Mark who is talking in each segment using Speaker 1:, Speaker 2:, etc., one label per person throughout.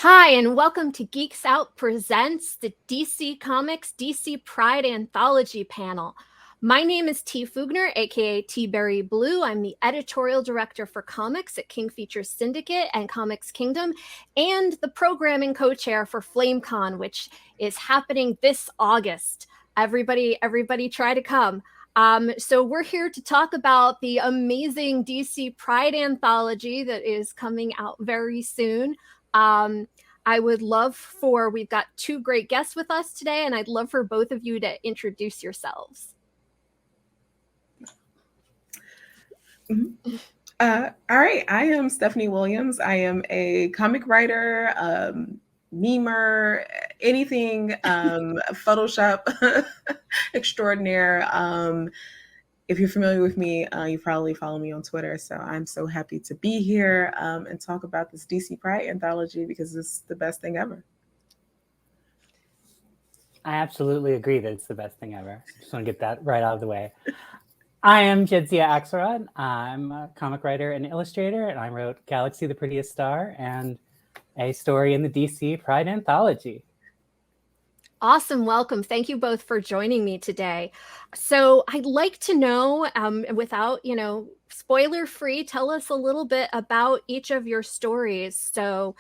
Speaker 1: Hi, and welcome to Geeks Out Presents the DC Comics DC Pride Anthology panel. My name is T. Fougner, aka T. Berry Blue. I'm the editorial director for comics at King Features Syndicate and Comics Kingdom, and the programming co-chair for Flamecon, which is happening this August. Everybody try to come. So we're here to talk about the amazing DC Pride Anthology that is coming out very soon. We've got two great guests with us today, and I'd love for both of you to introduce yourselves.
Speaker 2: All right, I am Stephanie Williams. I am a comic writer, memer, anything, Photoshop extraordinaire. If you're familiar with me, you probably follow me on Twitter. So I'm so happy to be here and talk about this DC Pride Anthology because it's the best thing ever.
Speaker 3: I absolutely agree that it's the best thing ever. Just want to get that right out of the way. I am Jadzia Axelrod. I'm a comic writer and illustrator, and I wrote Galaxy the Prettiest Star and a story in the DC Pride Anthology.
Speaker 1: Awesome. Welcome. Thank you both for joining me today. So I'd like to know, without, spoiler free, tell us a little bit about each of your stories. So,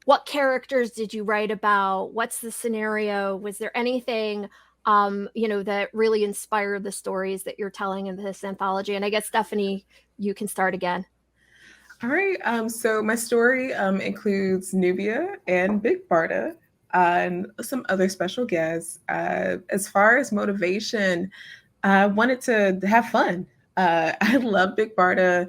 Speaker 1: what characters did you write about? What's the scenario? Was there anything that really inspired the stories that you're telling in this anthology? And I guess, Stephanie, you can start again.
Speaker 2: All right. So my story includes Nubia and Big Barda and some other special guests. As far as motivation, I wanted to have fun. I love Big Barda,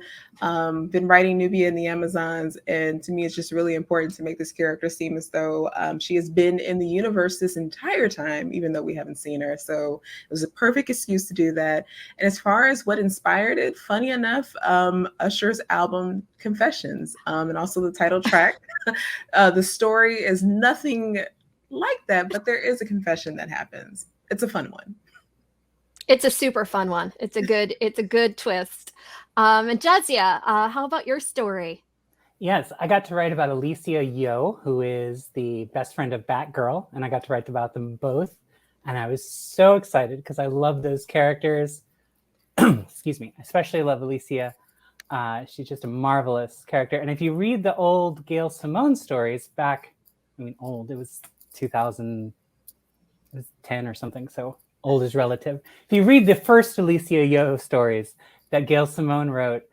Speaker 2: been writing Nubia in the Amazons, and to me it's just really important to make this character seem as though she has been in the universe this entire time, even though we haven't seen her. So it was a perfect excuse to do that. And as far as what inspired it, funny enough, Usher's album Confessions, and also the title track. The story is nothing like that, but there is a confession that happens. It's a fun one.
Speaker 1: It's a super fun one. It's a good twist. And Jadzia, how about your story?
Speaker 3: Yes, I got to write about Alicia Yo, who is the best friend of Batgirl, and I got to write about them both. And I was so excited because I love those characters. Excuse me. I especially love Alicia. She's just a marvelous character. And if you read the old Gail Simone stories back, it was 2010 or something, so old is relative. If you read the first Alicia Yo stories that Gail Simone wrote,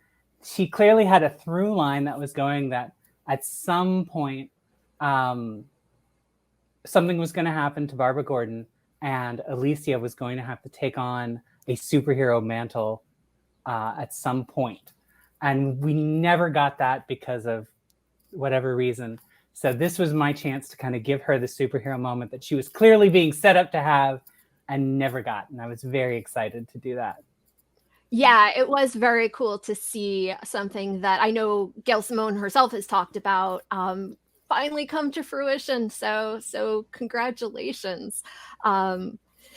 Speaker 3: she clearly had a through line that was going that at some point something was going to happen to Barbara Gordon and Alicia was going to have to take on a superhero mantle at some point. And we never got that because of whatever reason. So this was my chance to kind of give her the superhero moment that she was clearly being set up to have and never got. And I was very excited to do that.
Speaker 1: Yeah, it was very cool to see something that I know Gail Simone herself has talked about finally come to fruition. So congratulations.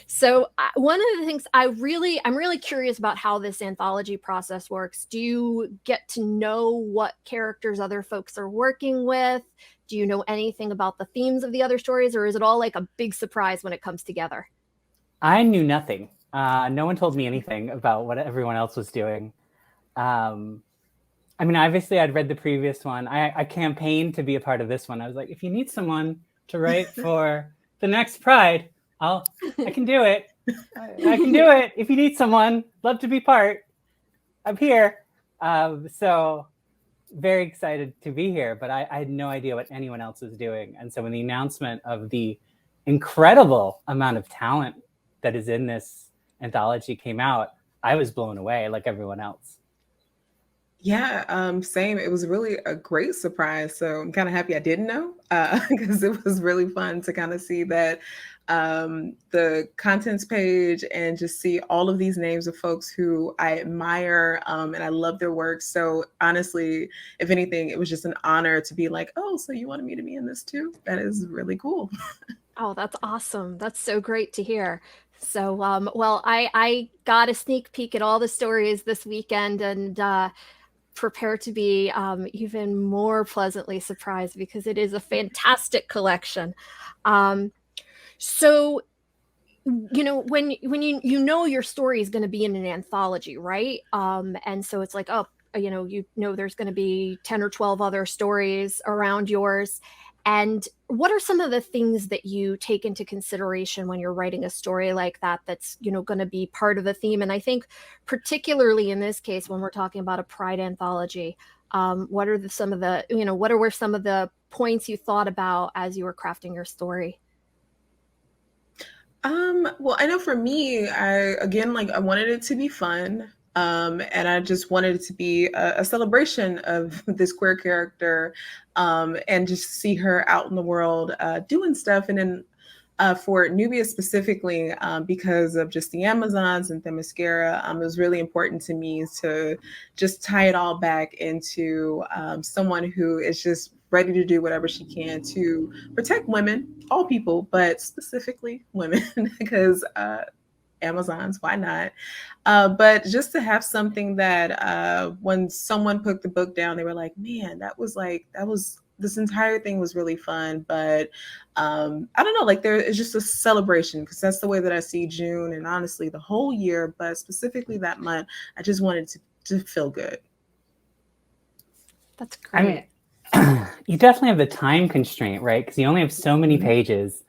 Speaker 1: So one of the things I'm really curious about how this anthology process works. Do you get to know what characters other folks are working with? Do you know anything about the themes of the other stories, or is it all like a big surprise when it comes together?
Speaker 3: I knew nothing. No one told me anything about what everyone else was doing. Obviously I'd read the previous one. I campaigned to be a part of this one. I was like, if you need someone to write for the next Pride, I can do it. I can do it. If you need someone, love to be part. I'm here. So very excited to be here, but I had no idea what anyone else was doing. And so when the announcement of the incredible amount of talent that is in this anthology came out, I was blown away like everyone else.
Speaker 2: Yeah, same. It was really a great surprise. So I'm kind of happy I didn't know because it was really fun to kind of see that the contents page and just see all of these names of folks who I admire and I love their work. So honestly, if anything, it was just an honor to be like, oh, so you wanted me to be in this too? That is really cool.
Speaker 1: Oh, that's awesome. That's so great to hear. So, well, I got a sneak peek at all the stories this weekend, and prepare to be even more pleasantly surprised, because it is a fantastic collection. So, when you your story is going to be in an anthology, right? And so it's like, oh, there's going to be 10 or 12 other stories around yours. And what are some of the things that you take into consideration when you're writing a story like that, that's, going to be part of the theme? And I think particularly in this case, when we're talking about a Pride anthology, what are some of the points you thought about as you were crafting your story?
Speaker 2: Well, I know for me, I wanted it to be fun. And I just wanted it to be a celebration of this queer character, and just see her out in the world doing stuff. And then for Nubia specifically, because of just the Amazons and Themyscira, it was really important to me to just tie it all back into someone who is just ready to do whatever she can to protect women, all people, but specifically women, because Amazons, why not? But just to have something that when someone put the book down, they were like, man, this entire thing was really fun. But I don't know, like there is just a celebration, because that's the way that I see June, and honestly the whole year, but specifically that month, I just wanted to feel good.
Speaker 1: That's great.
Speaker 3: I mean, you definitely have the time constraint, right? Because you only have so many pages.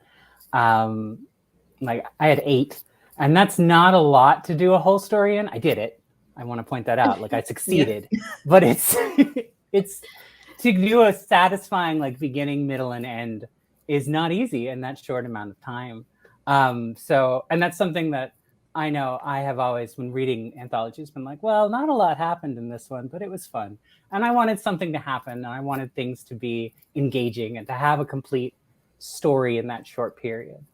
Speaker 3: Like I had 8, and that's not a lot to do a whole story in. I did it. I want to point that out. Like I succeeded, but it's to do a satisfying like beginning, middle, and end is not easy in that short amount of time. So, and that's something that I know I have always, when reading anthologies, been like, well, not a lot happened in this one, but it was fun. And I wanted something to happen, and I wanted things to be engaging and to have a complete story in that short period,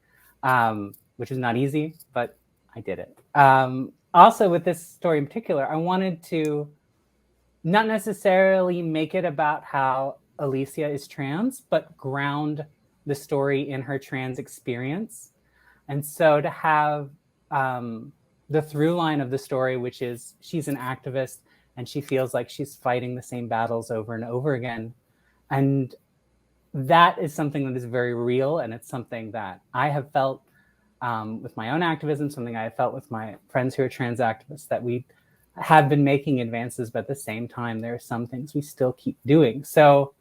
Speaker 3: which is not easy, but I did it. Also, with this story in particular, I wanted to not necessarily make it about how Alicia is trans, but ground the story in her trans experience. And so to have the through line of the story, which is she's an activist and she feels like she's fighting the same battles over and over again. And that is something that is very real, and it's something that I have felt with my own activism, something I have felt with my friends who are trans activists, that we have been making advances, but at the same time, there are some things we still keep doing. So,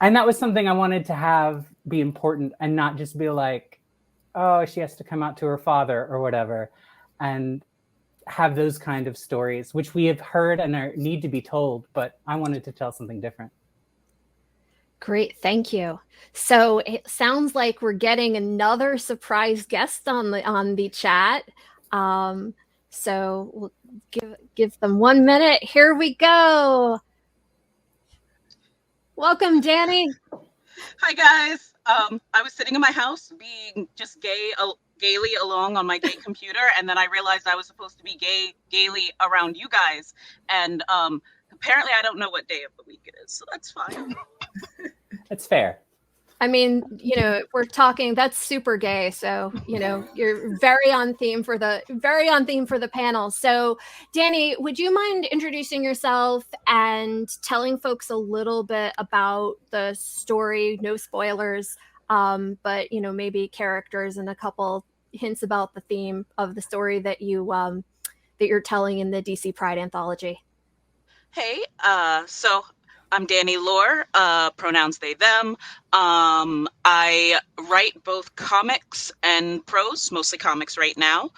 Speaker 3: and that was something I wanted to have be important, and not just be like, oh, she has to come out to her father or whatever, and have those kind of stories, which we have heard and need to be told, but I wanted to tell something different.
Speaker 1: Great, thank you. So it sounds like we're getting another surprise guest on the chat. So we'll give them 1 minute. Here we go. Welcome, Danny.
Speaker 4: Hi guys. I was sitting in my house being just gaily along on my gay computer, and then I realized I was supposed to be gaily around you guys, and apparently I don't know what day of the week it is, so that's fine.
Speaker 3: That's fair.
Speaker 1: I mean, we're talking, that's super gay. So, you're very on theme for the panel. So Danny, would you mind introducing yourself and telling folks a little bit about the story? No spoilers, but maybe characters and a couple hints about the theme of the story that you're telling in the DC Pride Anthology.
Speaker 4: Hey, so I'm Danny Lore, pronouns they, them. I write both comics and prose, mostly comics right now,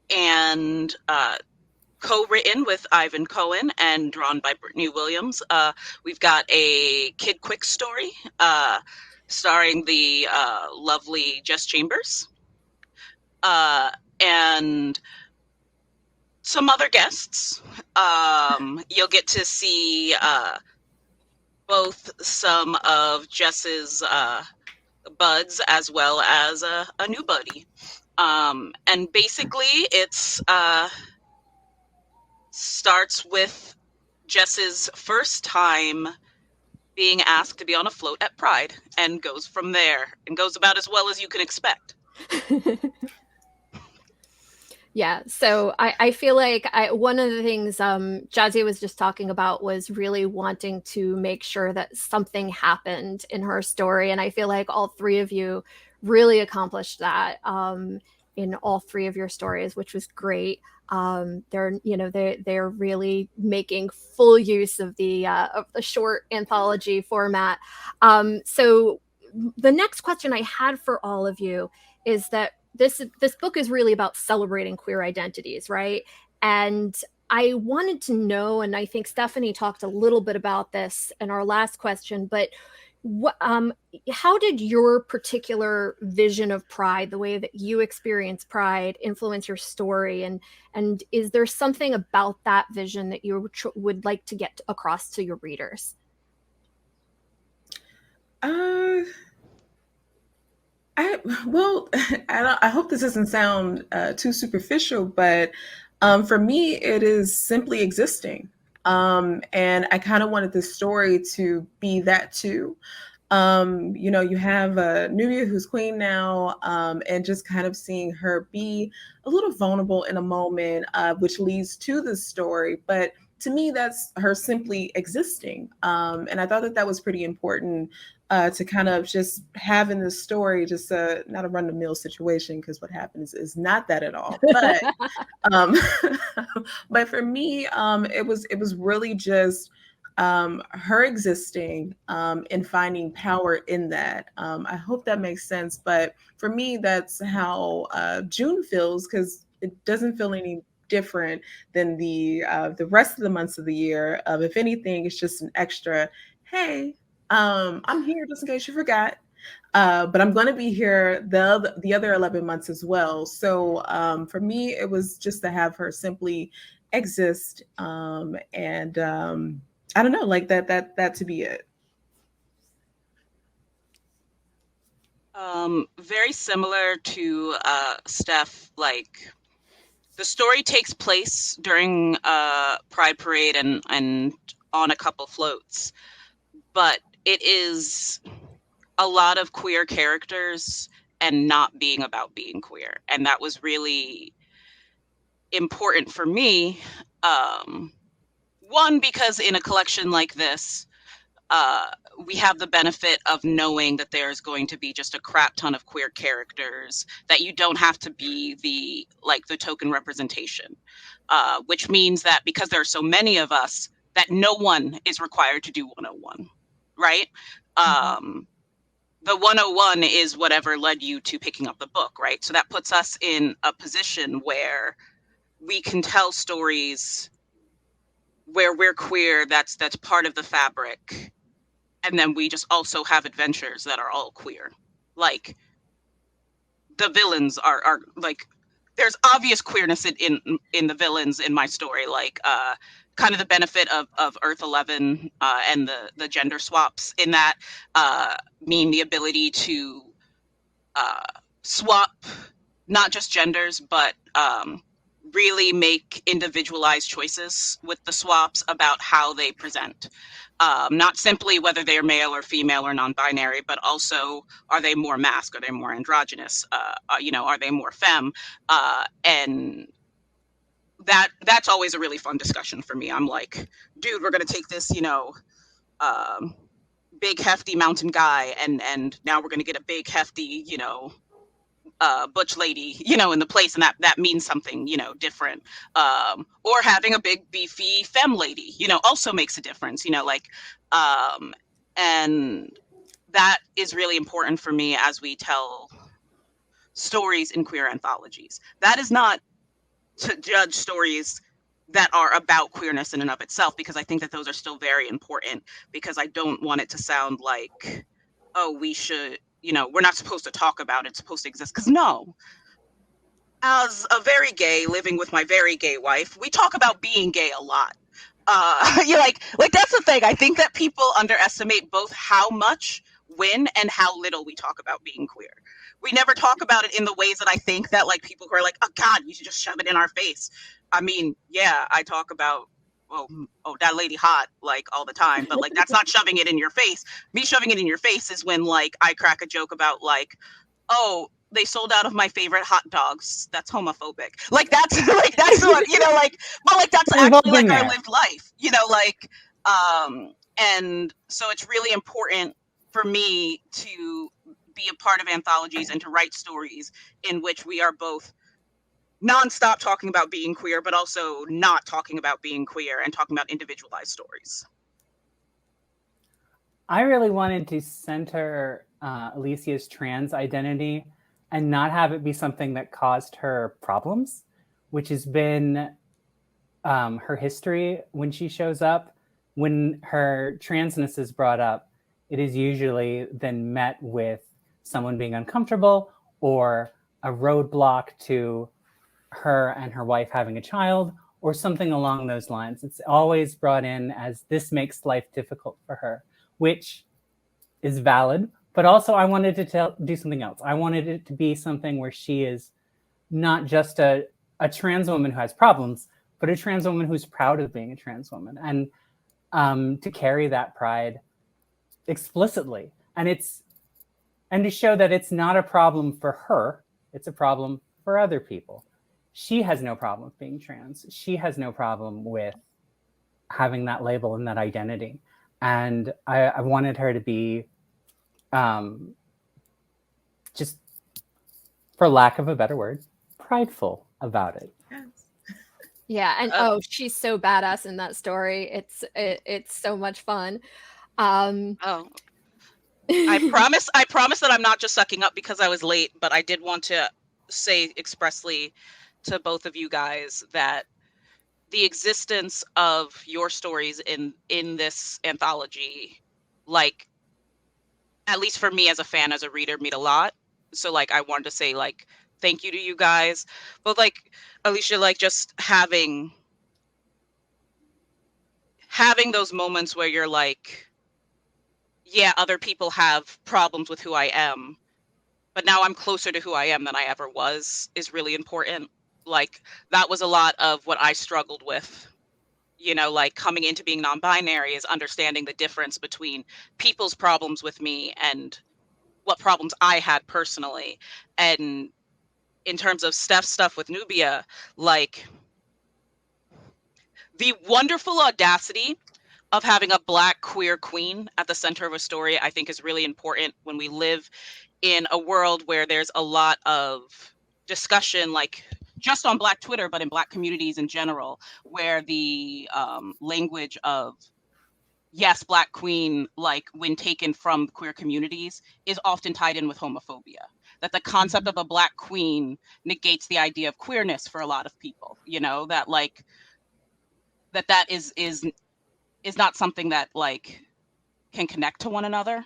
Speaker 4: and co-written with Ivan Cohen and drawn by Brittany Williams. We've got a Kid Quick story starring the lovely Jess Chambers, and some other guests. You'll get to see both some of Jess's buds as well as a new buddy. And basically it's starts with Jess's first time being asked to be on a float at Pride, and goes from there, and goes about as well as you can expect.
Speaker 1: Yeah, so I feel like one of the things Jadzia was just talking about was really wanting to make sure that something happened in her story, and I feel like all three of you really accomplished that in all three of your stories, which was great. They're really making full use of the short anthology format. So the next question I had for all of you is that this book is really about celebrating queer identities, right? And I wanted to know, and I think Stephanie talked a little bit about this in our last question, but how did your particular vision of Pride, the way that you experience Pride, influence your story? And is there something about that vision that you would like to get across to your readers?
Speaker 2: I hope this doesn't sound too superficial, but for me, it is simply existing. And I kind of wanted this story to be that too. You have Nubia who's queen now, and just kind of seeing her be a little vulnerable in a moment, which leads to the story. But to me, that's her simply existing. And I thought that that was pretty important to kind of just have in this story, just not a run-of-the-mill situation, because what happens is not that at all. But um, but for me, it was really just her existing and finding power in that. I hope that makes sense. But for me, that's how June feels, because it doesn't feel any different than the rest of the months of the year. If anything, it's just an extra, hey, I'm here just in case you forgot. But I'm going to be here the other 11 months as well. So for me, it was just to have her simply exist, and I don't know, like that to be it.
Speaker 4: Very similar to Steph. Like, the story takes place during Pride Parade and on a couple floats, but it is a lot of queer characters and not being about being queer, and that was really important for me. One, because in a collection like this, we have the benefit of knowing that there's going to be just a crap ton of queer characters, that you don't have to be the token representation, which means that because there are so many of us, that no one is required to do 101, right? The 101 is whatever led you to picking up the book, right? So that puts us in a position where we can tell stories where we're queer, that's part of the fabric, and then we just also have adventures that are all queer. Like, the villains are like, there's obvious queerness in the villains in my story, like kind of the benefit of Earth 11 and the gender swaps in that mean the ability to swap not just genders, but really make individualized choices with the swaps about how they present. Not simply whether they're male or female or non-binary, but also, are they more masc? Are they more androgynous? Are they more femme? And that's always a really fun discussion for me. I'm like, dude, we're gonna take this, big hefty mountain guy, and now we're gonna get a big hefty, butch lady, in the place, and that means something, different. Or having a big beefy femme lady, also makes a difference, and that is really important for me as we tell stories in queer anthologies. That is not to judge stories that are about queerness in and of itself, because I think that those are still very important, because I don't want it to sound like, oh, we should, we're not supposed to talk about it, it's supposed to exist. Because no, as a very gay living with my very gay wife, we talk about being gay a lot. Like that's the thing. I think that people underestimate both how much, when, and how little we talk about being queer. We never talk about it in the ways that I think that, like, people who are like, oh God, you should just shove it in our face. I mean, yeah, I talk about, oh, that lady hot, like, all the time, but like, that's not shoving it in your face. Me shoving it in your face is when, like, I crack a joke about, like, oh, they sold out of my favorite hot dogs. That's homophobic. Like that's like that's what, you know, like, but like that's
Speaker 3: We've all
Speaker 4: actually like
Speaker 3: been
Speaker 4: our
Speaker 3: there.
Speaker 4: lived life, you know, like and so it's really important for me to be a part of anthologies and to write stories in which we are both nonstop talking about being queer, but also not talking about being queer and talking about individualized stories.
Speaker 3: I really wanted to center Alicia's trans identity and not have it be something that caused her problems, which has been her history when she shows up. When her transness is brought up, it is usually then met with someone being uncomfortable or a roadblock to her and her wife having a child or something along those lines. It's always brought in as this makes life difficult for her, which is valid, but also I wanted to do something else. I wanted it to be something where she is not just a trans woman who has problems, but a trans woman who's proud of being a trans woman, and to carry that pride explicitly. And to show that it's not a problem for her, it's a problem for other people. She has no problem with being trans. She has no problem with having that label and that identity. And I wanted her to be just, for lack of a better word, prideful about it.
Speaker 2: Yes.
Speaker 1: Yeah, and she's so badass in that story. It's so much fun.
Speaker 4: I promise that I'm not just sucking up because I was late, but I did want to say expressly to both of you guys that the existence of your stories in this anthology, like, at least for me as a fan, as a reader, mean a lot. So like I wanted to say like thank you to you guys. But like Alicia, like just having those moments where you're like, yeah, other people have problems with who I am, but now I'm closer to who I am than I ever was, is really important. Like that was a lot of what I struggled with, you know, like coming into being non-binary, is understanding the difference between people's problems with me and what problems I had personally. And in terms of Steph's stuff with Nubia, like the wonderful audacity of having a Black queer queen at the center of a story, I think is really important when we live in a world where there's a lot of discussion, like just on Black Twitter, but in Black communities in general, where the language of yes, Black queen, like when taken from queer communities, is often tied in with homophobia. That the concept of a Black queen negates the idea of queerness for a lot of people, you know, that like that is not something that like can connect to one another.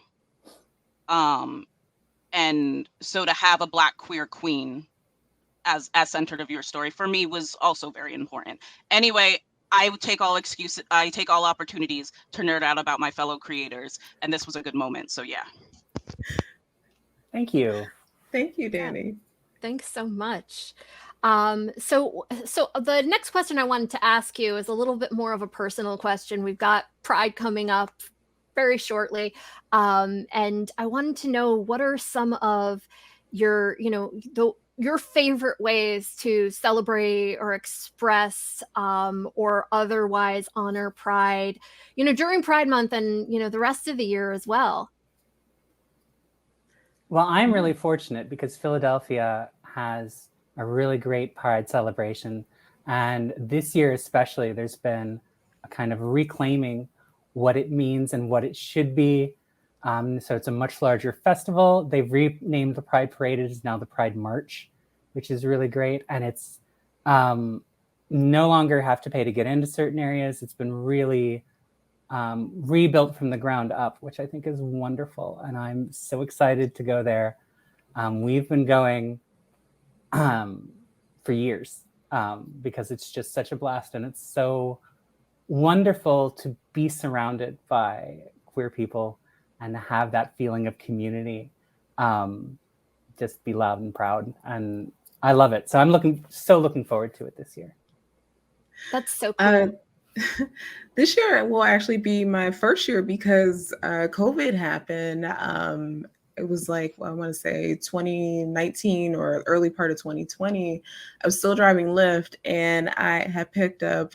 Speaker 4: And so to have a Black queer queen as centered of your story for me was also very important. Anyway, I would take all opportunities to nerd out about my fellow creators, and this was a good moment. So yeah.
Speaker 3: Thank you.
Speaker 2: Thank you, Danny.
Speaker 1: Yeah. Thanks so much. So the next question I wanted to ask you is a little bit more of a personal question. We've got Pride coming up very shortly. And I wanted to know, what are some of your, your favorite ways to celebrate or express or otherwise honor Pride, during Pride Month and, the rest of the year as well?
Speaker 3: Well, I'm really fortunate because Philadelphia has a really great Pride celebration. And this year especially, there's been a kind of reclaiming what it means and what it should be. So it's a much larger festival. They've renamed the Pride Parade. It is now the Pride March, which is really great. And it's no longer have to pay to get into certain areas. It's been really rebuilt from the ground up, which I think is wonderful. And I'm so excited to go there. We've been going for years because it's just such a blast, and it's so wonderful to be surrounded by queer people and to have that feeling of community, just be loud and proud. And I love it. So I'm looking forward to it this year.
Speaker 1: That's so cool.
Speaker 2: This year will actually be my first year because COVID happened. it was like, well, I want to say 2019 or early part of 2020. I was still driving Lyft, and I had picked up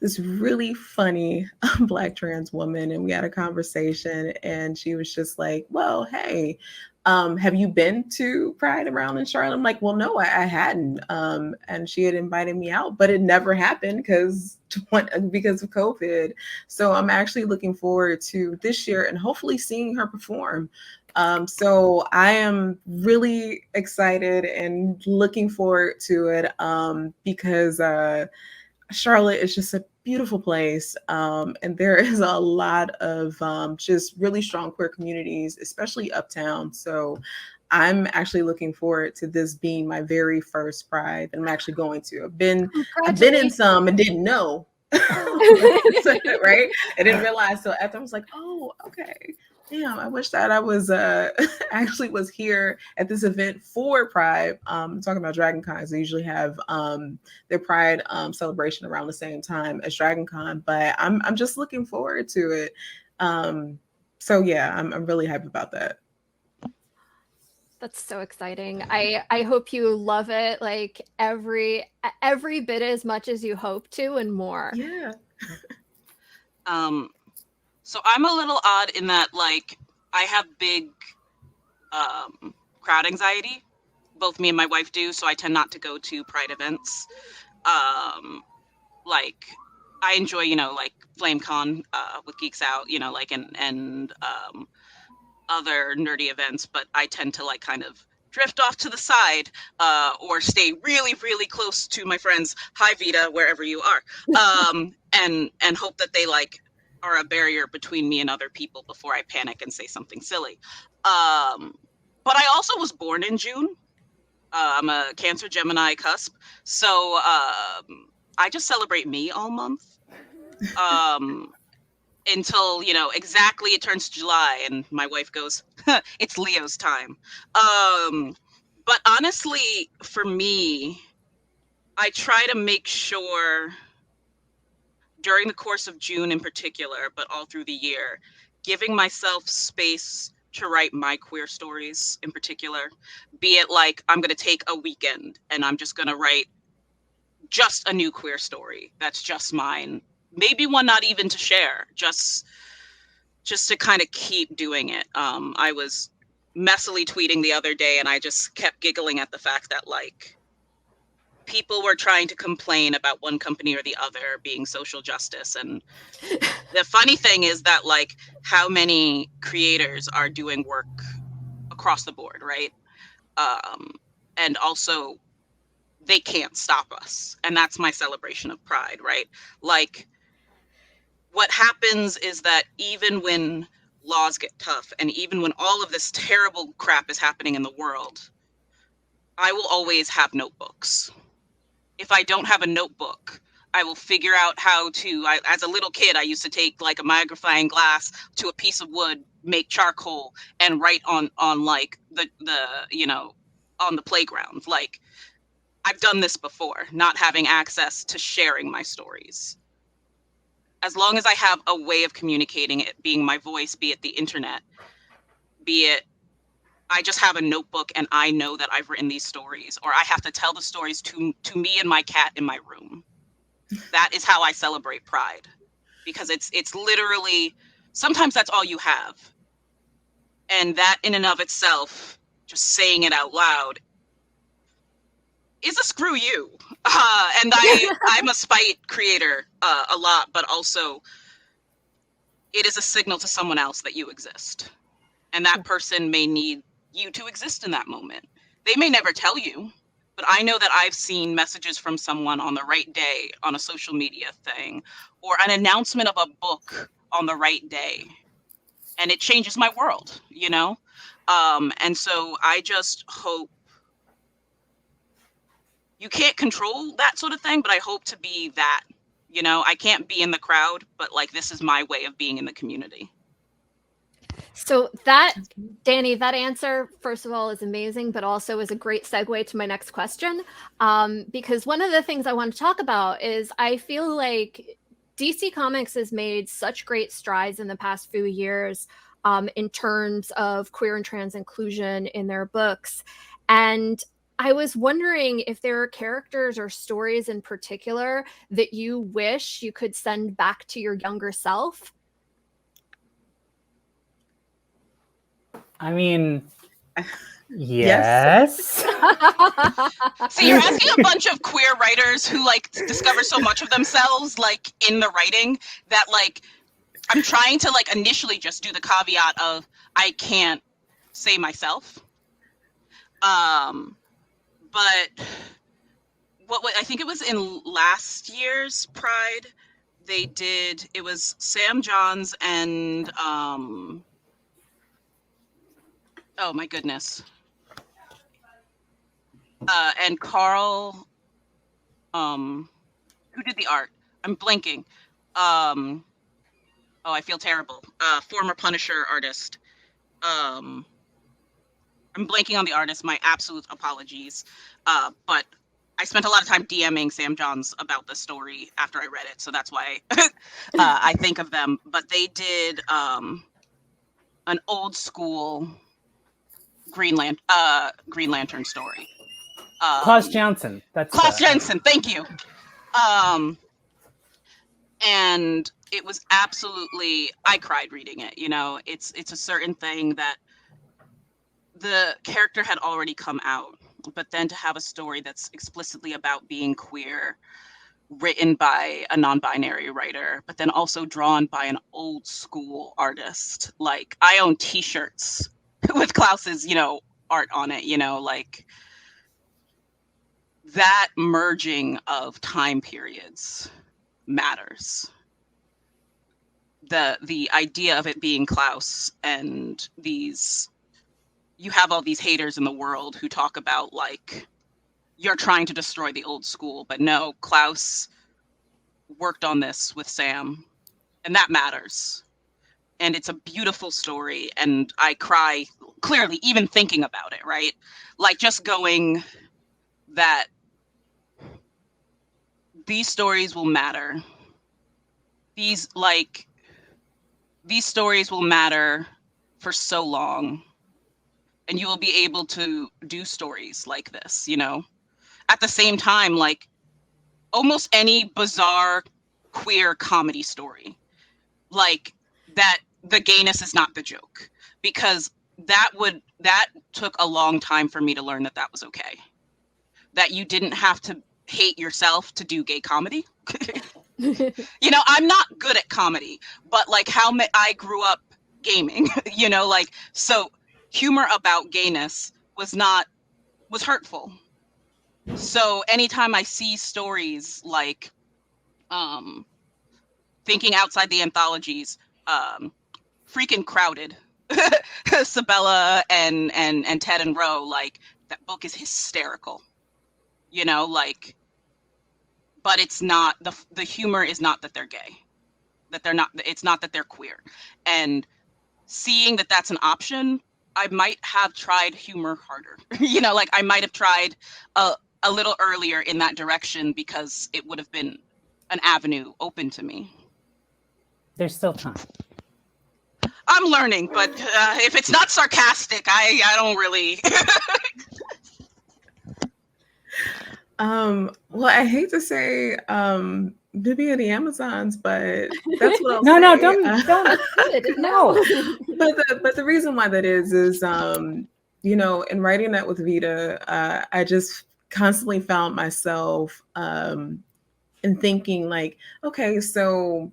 Speaker 2: this really funny Black trans woman, and we had a conversation, and she was just like, well, hey, have you been to Pride around in Charlotte? I'm like, well, no, I hadn't. And she had invited me out, but it never happened because of COVID. So I'm actually looking forward to this year and hopefully seeing her perform. So I am really excited and looking forward to it because Charlotte is just a beautiful place. And there is a lot of just really strong queer communities, especially uptown. So I'm actually looking forward to this being my very first Pride that I'm actually going to. I've been in some and didn't know. Right? I didn't realize. So after I was like, oh, okay. Damn, I wish that I was actually was here at this event for Pride. Talking about Dragon Cons, they usually have their Pride celebration around the same time as Dragon Con, but I'm just looking forward to it. So yeah, I'm really hyped about that.
Speaker 1: That's so exciting. I hope you love it like every bit as much as you hope to and more.
Speaker 2: Yeah.
Speaker 4: So I'm a little odd in that, like, I have big crowd anxiety. Both me and my wife do, so I tend not to go to Pride events. Like, I enjoy, like Flamecon with Geeks Out, like, and other nerdy events, but I tend to, like, kind of drift off to the side or stay really, really close to my friends. Hi, Vita, wherever you are. And hope that they, like, are a barrier between me and other people before I panic and say something silly. But I also was born in June. I'm a Cancer Gemini cusp. So I just celebrate me all month until, exactly it turns July and my wife goes, it's Leo's time. But honestly, for me, I try to make sure during the course of June in particular, but all through the year, giving myself space to write my queer stories in particular, be it like I'm going to take a weekend and I'm just going to write just a new queer story that's just mine, maybe one not even to share, just to kind of keep doing it. I was messily tweeting the other day and I just kept giggling at the fact that, like, people were trying to complain about one company or the other being social justice. And the funny thing is that, like, how many creators are doing work across the board, right? And also, they can't stop us. And that's my celebration of Pride, right? Like, what happens is that even when laws get tough and even when all of this terrible crap is happening in the world, I will always have notebooks. If I don't have a notebook, I will figure out how to, as a little kid, I used to take, like, a magnifying glass to a piece of wood, make charcoal, and write on like the on the playground. Like, I've done this before, not having access to sharing my stories. As long as I have a way of communicating it, being my voice, be it the internet, be it I just have a notebook and I know that I've written these stories, or I have to tell the stories to me and my cat in my room. That is how I celebrate Pride, because it's literally, sometimes that's all you have. And that in and of itself, just saying it out loud, is a screw you. And I'm a spite creator a lot, but also it is a signal to someone else that you exist. And that person may need you to exist in that moment. They may never tell you, but I know that I've seen messages from someone on the right day on a social media thing, or an announcement of a book on the right day, and it changes my world, and so I just hope, you can't control that sort of thing, but I hope to be that. I can't be in the crowd, but, like, this is my way of being in the community.
Speaker 1: So that, Danny, that answer, first of all, is amazing, but also is a great segue to my next question. Because one of the things I want to talk about is I feel like DC Comics has made such great strides in the past few years in terms of queer and trans inclusion in their books. And I was wondering if there are characters or stories in particular that you wish you could send back to your younger self.
Speaker 3: I mean, yes.
Speaker 4: See, you're asking a bunch of queer writers who like discover so much of themselves like in the writing that like I'm trying to like initially just do the caveat of I can't say myself. But what I think it was in last year's Pride, they did, it was Sam Johns and oh my goodness. And Carl, who did the art? I'm blanking. Oh, I feel terrible. Former Punisher artist. I'm blanking on the artist. My absolute apologies. But I spent a lot of time DMing Sam Johns about the story after I read it, so that's why I think of them. But they did an old school Green Lantern story.
Speaker 3: Klaus Janson. That's
Speaker 4: Klaus Janson. Thank you. And it was absolutely, I cried reading it. You know, it's a certain thing that the character had already come out, but then to have a story that's explicitly about being queer, written by a non-binary writer, but then also drawn by an old school artist. Like, I own t-shirts with Klaus's, you know, art on it, you know, like that merging of time periods matters. The idea of it being Klaus and these, you have all these haters in the world who talk about like, you're trying to destroy the old school, but no, Klaus worked on this with Sam, and that matters. And it's a beautiful story, and I cry clearly even thinking about it, right? Like just going that these stories will matter. These stories will matter for so long, and you will be able to do stories like this, you know? At the same time, like almost any bizarre queer comedy story, like that the gayness is not the joke, because that took a long time for me to learn that that was okay. That you didn't have to hate yourself to do gay comedy. You know, I'm not good at comedy, but like I grew up gaming, you know, like, so humor about gayness was hurtful. So anytime I see stories like thinking outside the anthologies, freaking Crowded, Sabella and Ted and Roe, like that book is hysterical, you know, like, but it's not, the humor is not that they're gay, that they're not, it's not that they're queer. And seeing that that's an option, I might have tried humor harder. You know, like I might have tried a little earlier in that direction because it would have been an avenue open to me.
Speaker 3: There's still time.
Speaker 4: I'm learning, but if it's not sarcastic, I don't really.
Speaker 2: Well, I hate to say Nubia and the Amazons, but that's what I'll
Speaker 3: No,
Speaker 2: say.
Speaker 3: no, don't. No.
Speaker 2: But the reason why that is you know, in writing that with Vita, I just constantly found myself in thinking like, okay, so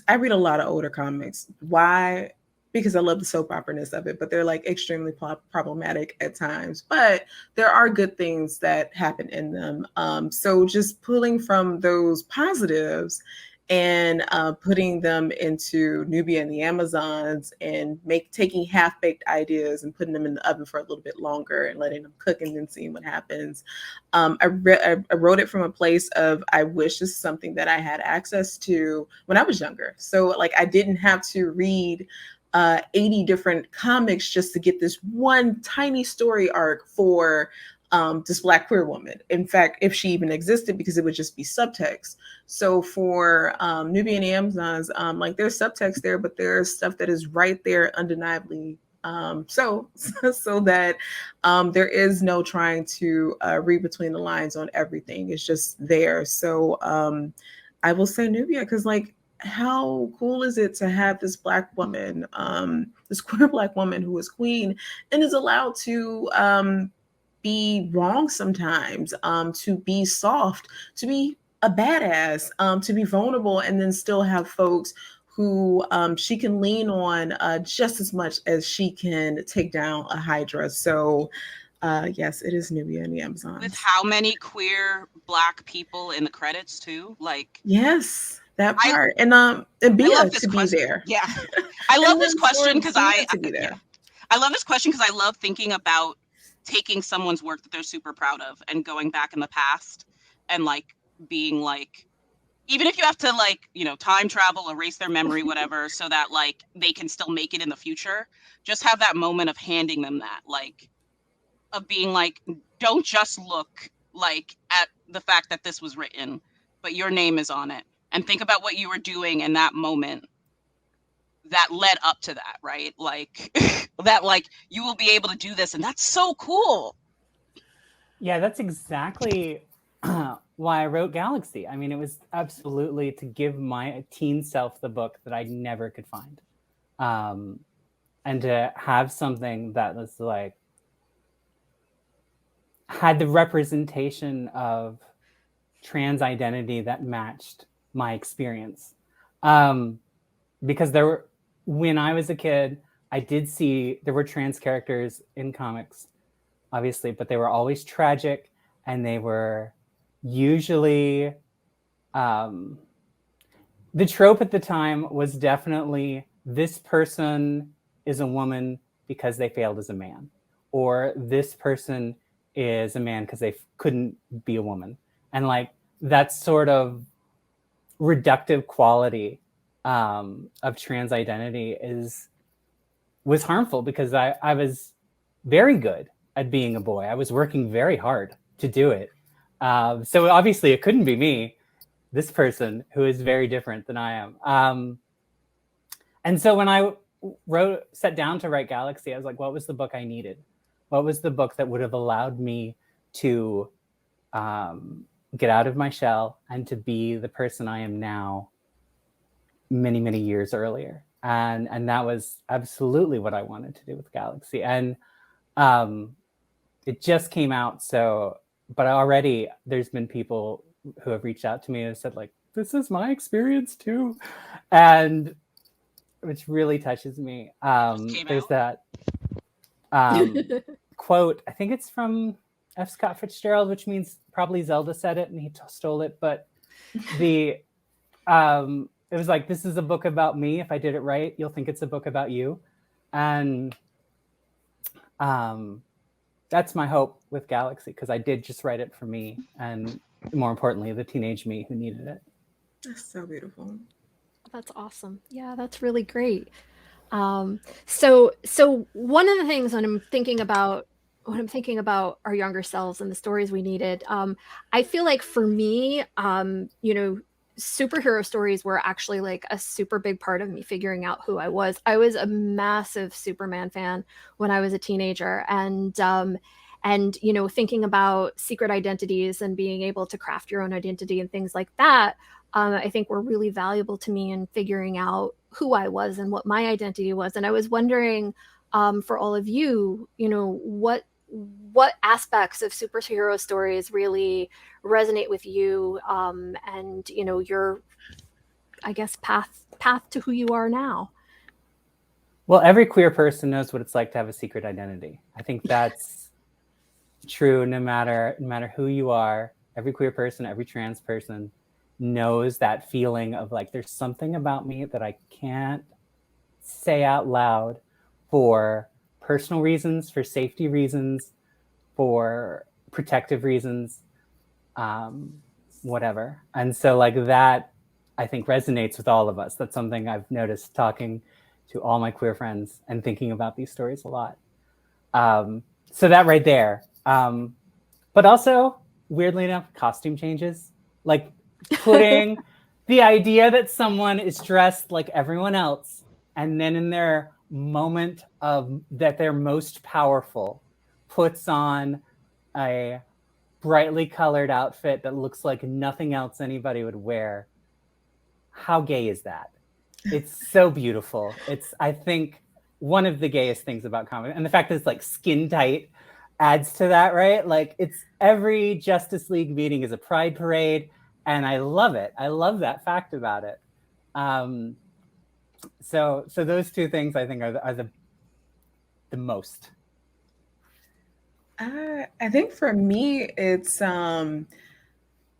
Speaker 2: I read a lot of older comics. Why? Because I love the soap opera-ness of it, but they're like extremely problematic at times. But there are good things that happen in them. So just pulling from those positives and putting them into Nubia and the Amazons and taking half-baked ideas and putting them in the oven for a little bit longer and letting them cook and then seeing what happens. I wrote it from a place of, I wish this is something that I had access to when I was younger. So like I didn't have to read 80 different comics just to get this one tiny story arc for this Black queer woman. In fact, if she even existed, because it would just be subtext. So for Nubian Amazons, like there's subtext there, but there's stuff that is right there undeniably. So that there is no trying to read between the lines on everything. It's just there. So I will say Nubia, because like, how cool is it to have this Black woman, this queer Black woman who is queen and is allowed to be wrong sometimes, to be soft, to be a badass, to be vulnerable, and then still have folks who she can lean on just as much as she can take down a Hydra. So yes, it is Nubia in the Amazons.
Speaker 4: With how many queer Black people in the credits too? Like,
Speaker 2: yes, that part. And Bia to be there.
Speaker 4: Yeah. I love this question because I love this question because I love thinking about taking someone's work that they're super proud of and going back in the past and like being like, even if you have to like, you know, time travel, erase their memory, whatever, so that like they can still make it in the future, just have that moment of handing them that, like, of being like, don't just look like at the fact that this was written, but your name is on it, and think about what you were doing in that moment that led up to that, right? Like that, like you will be able to do this, and that's so cool.
Speaker 3: Yeah, that's exactly why I wrote Galaxy. I mean, it was absolutely to give my teen self the book that I never could find, and to have something that was like had the representation of trans identity that matched my experience. Because when I was a kid, I did see there were trans characters in comics, obviously, but they were always tragic, and they were usually, the trope at the time was definitely this person is a woman because they failed as a man, or this person is a man because they couldn't be a woman. And like that sort of reductive quality of trans identity was harmful, because I was very good at being a boy. I was working very hard to do it. So obviously it couldn't be me, this person who is very different than I am. And so when I sat down to write Galaxy, I was like, what was the book I needed? What was the book that would have allowed me to get out of my shell and to be the person I am now many, many years earlier? And that was absolutely what I wanted to do with Galaxy. And it just came out. So, but already there's been people who have reached out to me and said like, this is my experience too. And which really touches me. There's that quote, I think it's from F. Scott Fitzgerald, which means probably Zelda said it and he stole it. But it was like, this is a book about me. If I did it right, you'll think it's a book about you. And that's my hope with Galaxy, because I did just write it for me, and more importantly, the teenage me who needed it.
Speaker 2: That's so beautiful.
Speaker 1: That's awesome. Yeah, that's really great. So one of the things when I'm thinking about our younger selves and the stories we needed, I feel like for me, superhero stories were actually like a super big part of me figuring out who I was. I was a massive Superman fan when I was a teenager, and thinking about secret identities and being able to craft your own identity and things like that, I think were really valuable to me in figuring out who I was and what my identity was. And I was wondering, for all of you, what aspects of superhero stories really resonate with you, and your, I guess, path to who you are now.
Speaker 3: Well, every queer person knows what it's like to have a secret identity. I think that's true no matter who you are. Every queer person, every trans person knows that feeling of like, there's something about me that I can't say out loud for personal reasons, for safety reasons, for protective reasons, whatever. And so like that, I think, resonates with all of us. That's something I've noticed talking to all my queer friends and thinking about these stories a lot. So that right there. But also, weirdly enough, costume changes. Like putting the idea that someone is dressed like everyone else, and then in their moment of that they're most powerful, puts on a brightly colored outfit that looks like nothing else anybody would wear. How gay is that? It's so beautiful. It's, I think, one of the gayest things about comic, and the fact that it's like skin tight adds to that, right? Like, it's every Justice League meeting is a pride parade, and I love it. I love that fact about it. So those two things I think are the most.
Speaker 2: I think for me, it's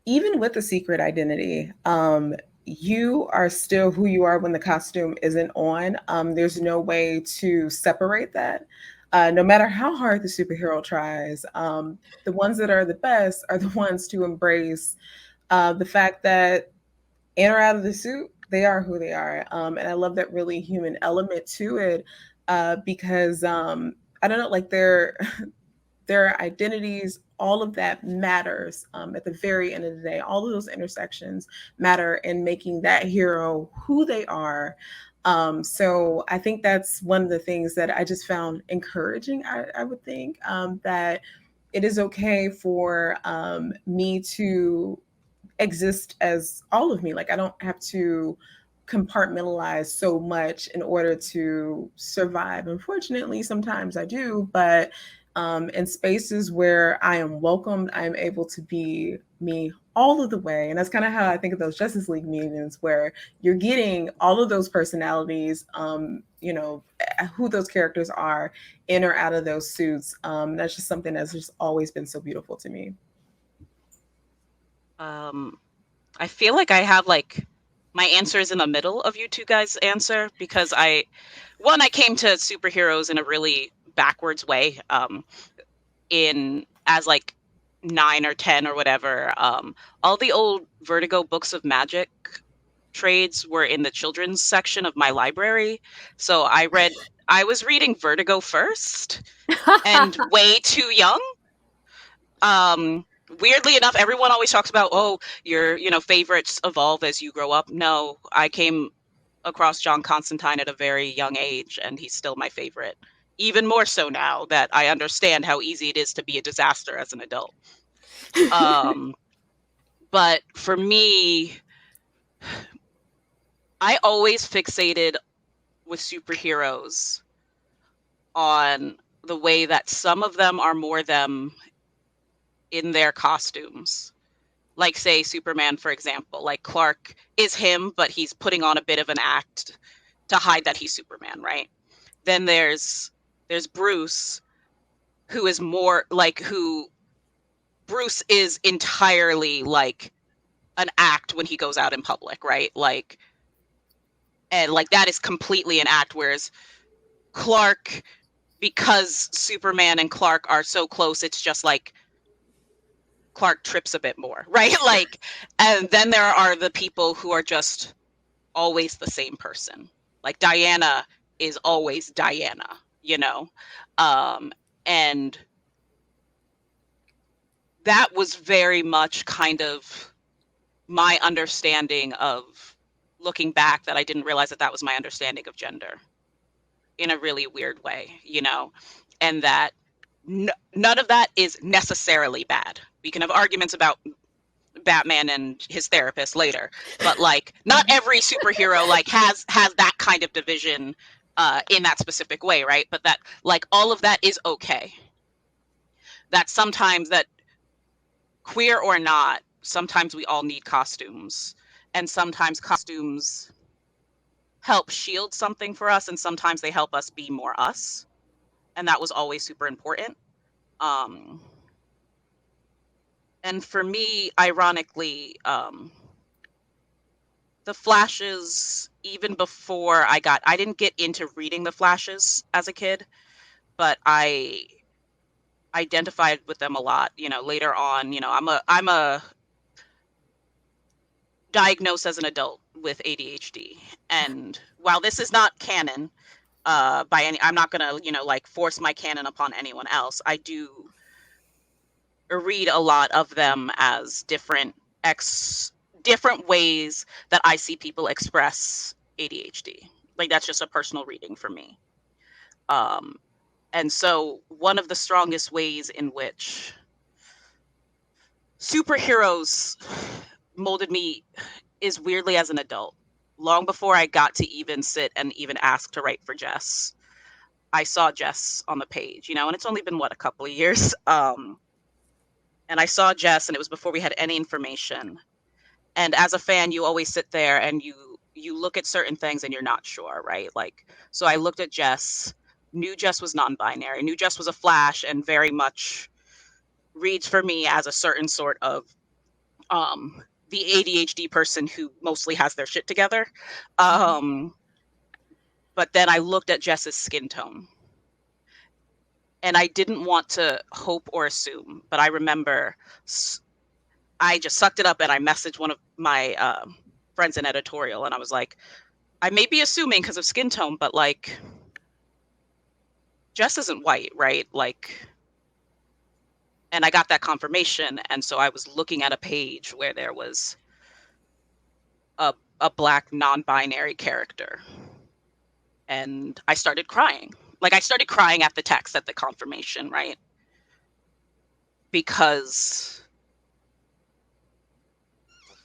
Speaker 2: even with the secret identity, you are still who you are when the costume isn't on. There's no way to separate that. No matter how hard the superhero tries, the ones that are the best are the ones to embrace the fact that in or out of the suit, they are who they are. And I love that really human element to it because I don't know, like their identities, all of that matters at the very end of the day. All of those intersections matter in making that hero who they are. So I think that's one of the things that I just found encouraging. I would think that it is okay for me to exist as all of me. Like I don't have to compartmentalize so much in order to survive. Unfortunately, sometimes I do, but in spaces where I am welcomed, I am able to be me all of the way. And that's kind of how I think of those Justice League meetings where you're getting all of those personalities, who those characters are in or out of those suits. That's just something that's just always been so beautiful to me.
Speaker 4: I feel like I have like my answer is in the middle of you two guys' answer because I came to superheroes in a really backwards way, in as like 9 or 10 or whatever. All the old Vertigo books of magic trades were in the children's section of my library, so I was reading Vertigo first and way too young. Weirdly enough, everyone always talks about, oh, your favorites evolve as you grow up. No, I came across John Constantine at a very young age, and he's still my favorite. Even more so now that I understand how easy it is to be a disaster as an adult. But for me, I always fixated with superheroes on the way that some of them are more them in their costumes. Like, say, Superman, for example. Like, Clark is him, but he's putting on a bit of an act to hide that he's Superman, right? Then there's Bruce, who is more like Bruce is entirely like an act when he goes out in public, right? Like, and like that is completely an act, whereas Clark, because Superman and Clark are so close, it's just like Clark trips a bit more, right? Like, and then there are the people who are just always the same person. Like Diana is always Diana, and that was very much kind of my understanding of looking back, that I didn't realize that was my understanding of gender in a really weird way, and that none of that is necessarily bad. We can have arguments about Batman and his therapist later, but like not every superhero like has that kind of division in that specific way, right? But that like all of that is okay. That sometimes, that queer or not, sometimes we all need costumes, and sometimes costumes help shield something for us, and sometimes they help us be more us, and that was always super important. And for me, ironically, the Flashes, even before I didn't get into reading the Flashes as a kid, but I identified with them a lot. Later on, I'm a diagnosed as an adult with ADHD, and while this is not canon, by any, I'm not gonna like force my canon upon anyone else. I do read a lot of them as different ways that I see people express ADHD. Like, that's just a personal reading for me. And so one of the strongest ways in which superheroes molded me is weirdly as an adult. Long before I got to even sit and even ask to write for Jess, I saw Jess on the page, and it's only been, a couple of years. And I saw Jess, and it was before we had any information. And as a fan, you always sit there and you look at certain things and you're not sure, right? Like, so I looked at Jess, knew Jess was non-binary, knew Jess was a Flash, and very much reads for me as a certain sort of the ADHD person who mostly has their shit together. But then I looked at Jess's skin tone, and I didn't want to hope or assume, but I remember I just sucked it up and I messaged one of my friends in editorial, and I was like, I may be assuming because of skin tone, but like, Jess isn't white, right? Like, and I got that confirmation. And so I was looking at a page where there was a Black non-binary character, and I started crying. Like, I started crying at the text, at the confirmation, right? Because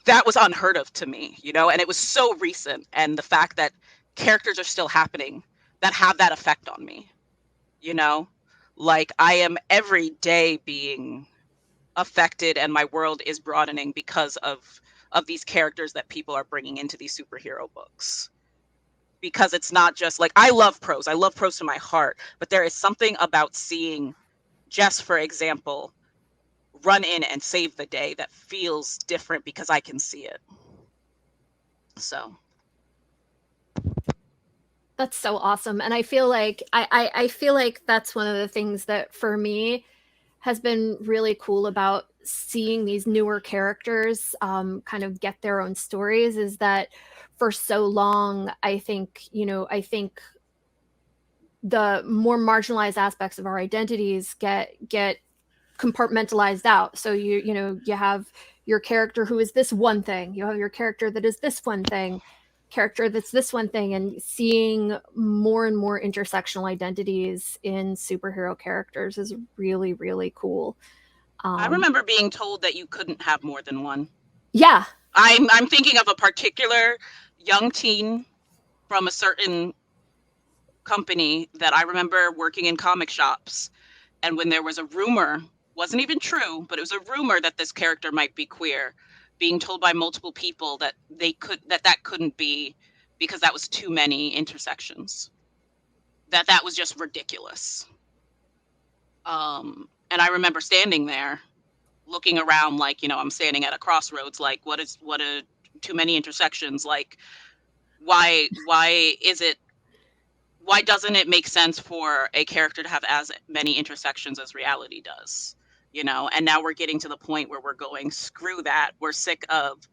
Speaker 4: that was unheard of to me, and it was so recent. And the fact that characters are still happening that have that effect on me, like, I am every day being affected, and my world is broadening because of these characters that people are bringing into these superhero books. Because it's not just like, I love prose to my heart, but there is something about seeing Jess, for example, run in and save the day that feels different because I can see it. So
Speaker 1: That's so awesome. And I feel like I feel like that's one of the things that for me has been really cool about seeing these newer characters kind of get their own stories, is that for so long, I think the more marginalized aspects of our identities get compartmentalized out. So you have your character who is this one thing, you have your character that is this one thing, character that's this one thing, and seeing more and more intersectional identities in superhero characters is really, really cool.
Speaker 4: I remember being told that you couldn't have more than one.
Speaker 1: Yeah.
Speaker 4: I'm thinking of a particular young teen from a certain company that I remember working in comic shops. And when there was a rumor, wasn't even true, but it was a rumor that this character might be queer, being told by multiple people that that couldn't be, because that was too many intersections, that was just ridiculous. And I remember standing there looking around, like, I'm standing at a crossroads, like, what are too many intersections? Like, why doesn't it make sense for a character to have as many intersections as reality does? And now we're getting to the point where we're going, screw that. We're sick of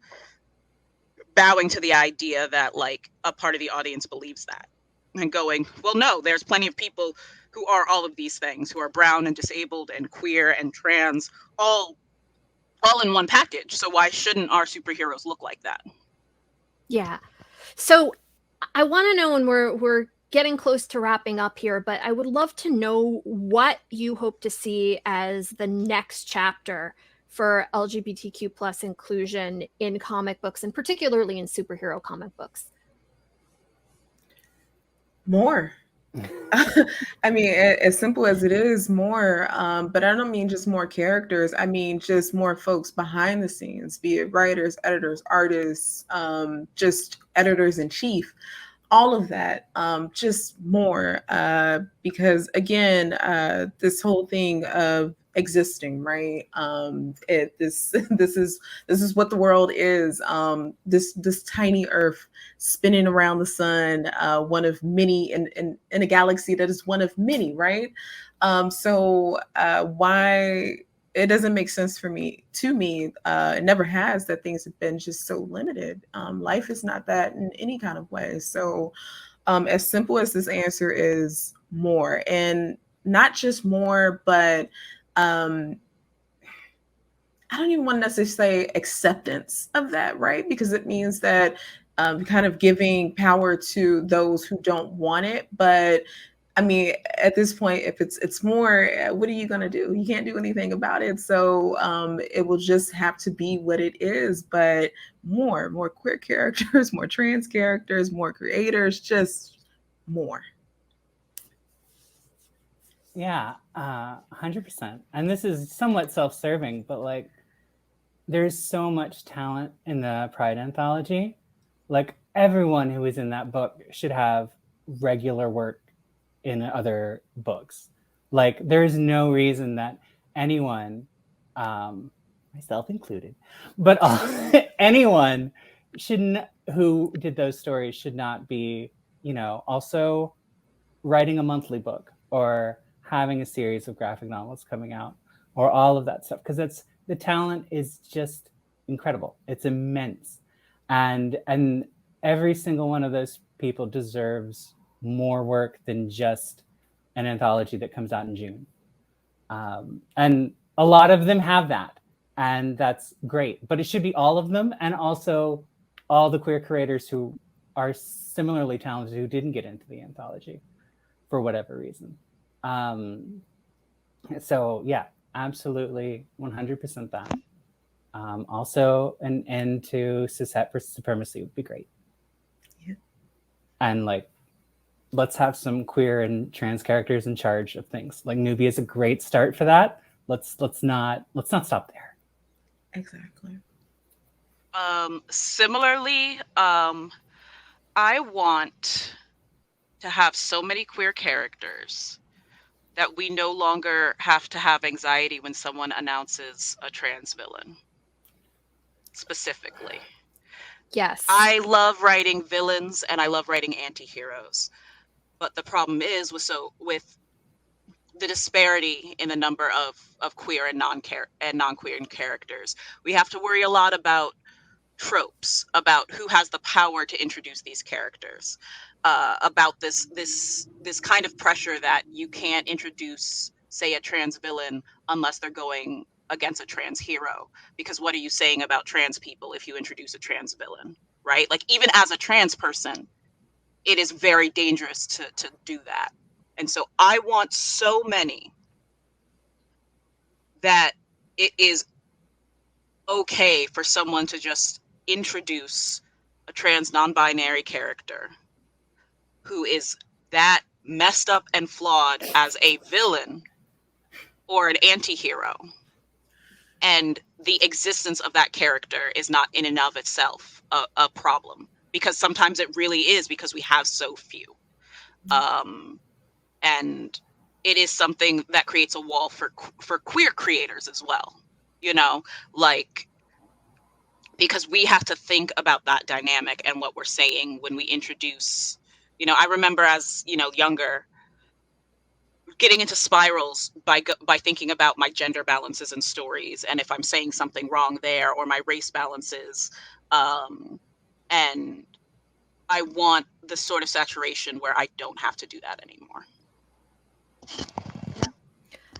Speaker 4: bowing to the idea that, like, a part of the audience believes that, and going, well, no, there's plenty of people who are all of these things, who are brown and disabled and queer and trans, all in one package. So why shouldn't our superheroes look like that?
Speaker 1: Yeah. So I want to know, and we're getting close to wrapping up here, but I would love to know what you hope to see as the next chapter for LGBTQ plus inclusion in comic books, and particularly in superhero comic books.
Speaker 2: More. I mean, as simple as it is, more. But I don't mean just more characters. I mean just more folks behind the scenes, be it writers, editors, artists, just editors in chief, all of that. Just more, because again, this whole thing of existing, right? This is what the world is. This tiny Earth spinning around the sun, one of many in a galaxy that is one of many, right? So why it doesn't make sense to me, it never has, that things have been just so limited. Life is not that in any kind of way. So as simple as this answer is, more, and not just more, but I don't even want to necessarily say acceptance of that, right? Because it means that kind of giving power to those who don't want it. But I mean, at this point, if it's more, what are you going to do? You can't do anything about it. So it will just have to be what it is. But more queer characters, more trans characters, more creators, just more.
Speaker 3: Yeah, 100%. And this is somewhat self-serving, but like, there's so much talent in the Pride Anthology. Like, everyone who is in that book should have regular work in other books. Like, there's no reason that anyone, myself included, but anyone who did those stories should not be, also writing a monthly book or having a series of graphic novels coming out or all of that stuff, because the talent is just incredible. It's immense, and every single one of those people deserves more work than just an anthology that comes out in June. And a lot of them have that, and that's great. But it should be all of them, and also all the queer creators who are similarly talented who didn't get into the anthology for whatever reason. So yeah, absolutely 100% that. Also, an end to cishet versus supremacy would be great.
Speaker 2: Yeah.
Speaker 3: And like, let's have some queer and trans characters in charge of things. Like, Nubia is a great start for that. Let's not stop there.
Speaker 2: Exactly.
Speaker 4: Similarly, I want to have so many queer characters that we no longer have to have anxiety when someone announces a trans villain. Specifically.
Speaker 1: Yes.
Speaker 4: I love writing villains and I love writing anti-heroes. But the problem is with the disparity in the number of queer and non-queer characters, we have to worry a lot about tropes, about who has the power to introduce these characters, about this kind of pressure that you can't introduce, say, a trans villain unless they're going against a trans hero, because what are you saying about trans people if you introduce a trans villain, right? Like, even as a trans person, it is very dangerous to do that. And so I want so many that it is okay for someone to just introduce a trans non-binary character who is that messed up and flawed as a villain or an anti-hero. And the existence of that character is not in and of itself a problem, because sometimes it really is, because we have so few. And it is something that creates a wall for queer creators as well, like, because we have to think about that dynamic and what we're saying when we introduce, I remember as, younger, getting into spirals by thinking about my gender balances in stories, and if I'm saying something wrong there, or my race balances. And I want the sort of saturation where I don't have to do that anymore.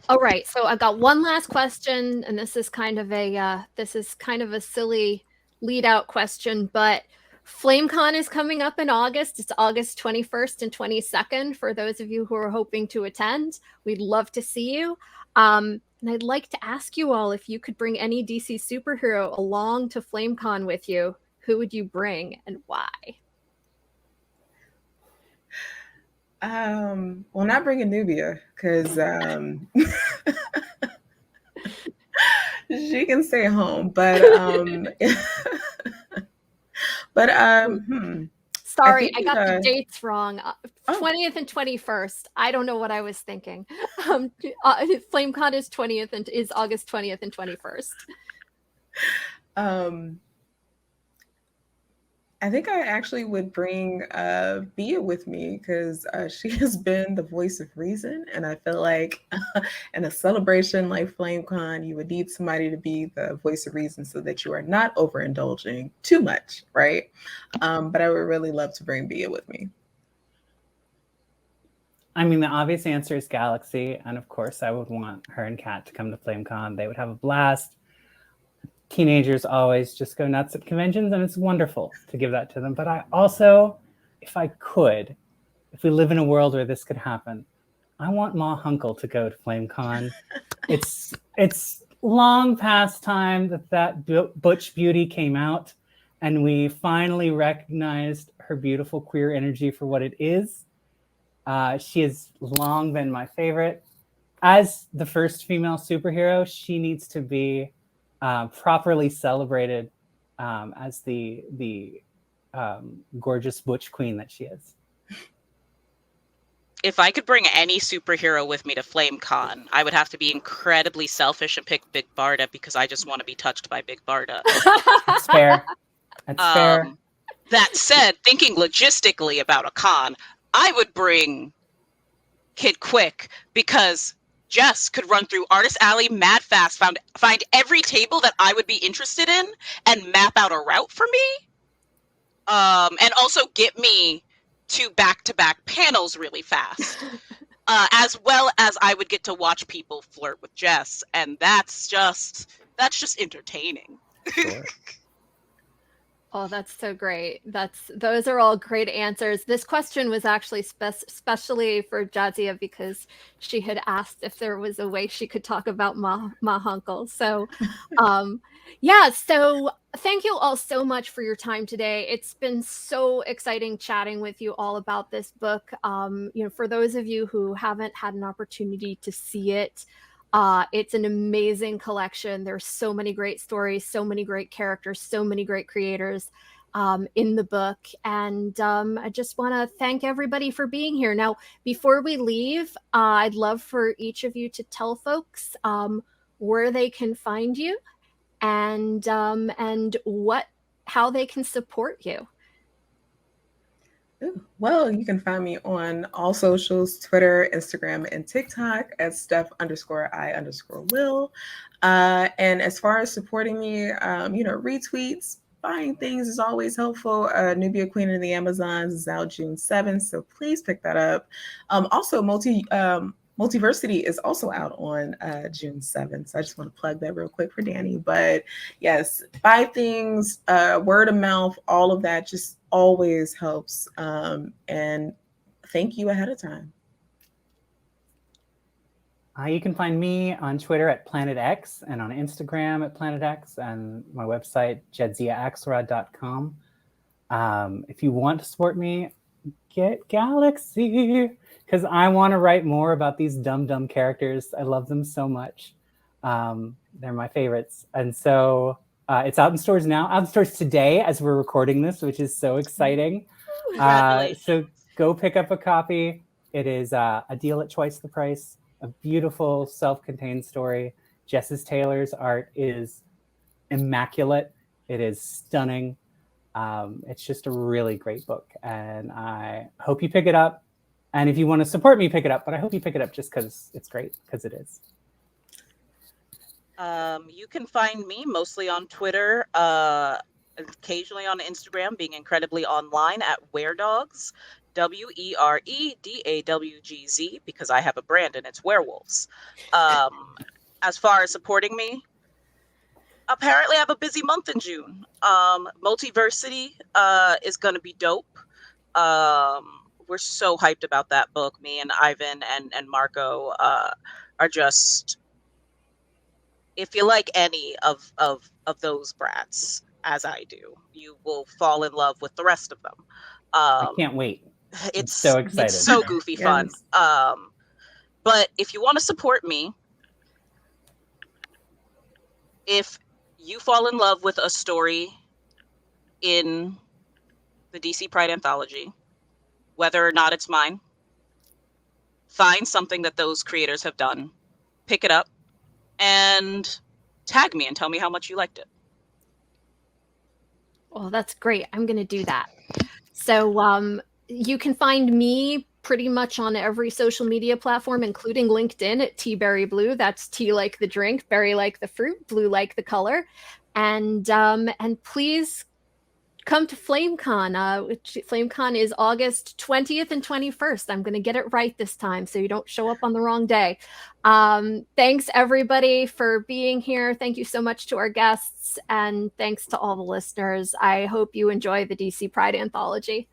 Speaker 1: All right, so I've got one last question, and this is kind of a silly lead out question, but Flamecon is coming up in August. It's August 21st and 22nd. For those of you who are hoping to attend, we'd love to see you. And I'd like to ask you all if you could bring any DC superhero along to Flamecon with you. Who would you bring and why?
Speaker 2: Well, not bringing Nubia, because she can stay home. But
Speaker 1: Sorry, I got the dates wrong. 20th and 21st. I don't know what I was thinking. Flamecon is 20th and is August 20th and 21st.
Speaker 2: I think I actually would bring Bia with me, because she has been the voice of reason. And I feel like in a celebration like Flamecon, you would need somebody to be the voice of reason so that you are not overindulging too much, right? But I would really love to bring Bia with me.
Speaker 3: I mean, the obvious answer is Galaxy. And of course, I would want her and Kat to come to Flamecon. They would have a blast. teenagers always just go nuts at conventions, and it's wonderful to give that to them. But I also, if we live in a world where this could happen, I want Ma Hunkle to go to Flamecon. It's long past time that Butch Beauty came out, and we finally recognized her beautiful queer energy for what it is. She has long been my favorite. As the first female superhero, she needs to be properly celebrated as the gorgeous butch queen that she is.
Speaker 4: If I could bring any superhero with me to Flamecon, I would have to be incredibly selfish and pick Big Barda because I just want to be touched by Big Barda.
Speaker 3: That's fair. That's fair.
Speaker 4: That said, thinking logistically about a con, I would bring Kid Quick because Jess could run through Artist Alley mad fast, find every table that I would be interested in, and map out a route for me. And also get me to back-to-back panels really fast. As well as I would get to watch people flirt with Jess, and that's just entertaining.
Speaker 3: Sure.
Speaker 1: Oh, that's so great. Those are all great answers. This question was actually especially for Jadzia because she had asked if there was a way she could talk about Ma Hunkle. So, yeah. So thank you all so much for your time today. It's been so exciting chatting with you all about this book. For those of you who haven't had an opportunity to see it, it's an amazing collection. There's so many great stories, so many great characters, so many great creators in the book. And I just want to thank everybody for being here. Now, before we leave, I'd love for each of you to tell folks where they can find you and how they can support you.
Speaker 2: Well, you can find me on all socials, Twitter, Instagram, and TikTok at Steph_I_Will. And as far as supporting me, retweets, buying things is always helpful. Nubia Queen of the Amazons is out June 7th, so please pick that up. Also, Multiversity is also out on June 7th. So I just want to plug that real quick for Danny. But yes, buy things, word of mouth, all of that just always helps. And thank you ahead of time.
Speaker 3: You can find me on Twitter at Planet X and on Instagram at Planet X and my website, JadziaAxelrod.com. If you want to support me, get Galaxy, because I want to write more about these dumb characters. I love them so much. They're my favorites. And so it's out in stores now, out in stores today as we're recording this, which is so exciting. So go pick up a copy. It is a deal at twice the price. A beautiful self-contained story. Jess Taylor's art is immaculate. It is stunning. It's just a really great book, and I hope you pick it up. And if you want to support me, pick it up. But I hope you pick it up just because it's great, because it is.
Speaker 4: You can find me mostly on Twitter, occasionally on Instagram, being incredibly online at WereDogs, WereDawgz, because I have a brand and it's werewolves. As far as supporting me, apparently I have a busy month in June. Multiversity is going to be dope. We're so hyped about that book. Me and Ivan and Marco are just, if you like any of those brats, as I do, you will fall in love with the rest of them.
Speaker 3: I can't wait.
Speaker 4: It's
Speaker 3: so excited.
Speaker 4: It's so goofy fun.
Speaker 2: Yes.
Speaker 4: But if you want to support me, if you fall in love with a story in the DC Pride Anthology, whether or not it's mine, find something that those creators have done, pick it up, and tag me and tell me how much you liked it.
Speaker 1: Well, that's great. I'm going to do that. So you can find me pretty much on every social media platform, including LinkedIn at tberryblue. That's tea like the drink, berry like the fruit, blue like the color. And please come to Flamecon, which Flamecon is August 20th and 21st. I'm going to get it right this time so you don't show up on the wrong day. Thanks everybody for being here. Thank you so much to our guests, and thanks to all the listeners. I hope you enjoy the DC Pride Anthology.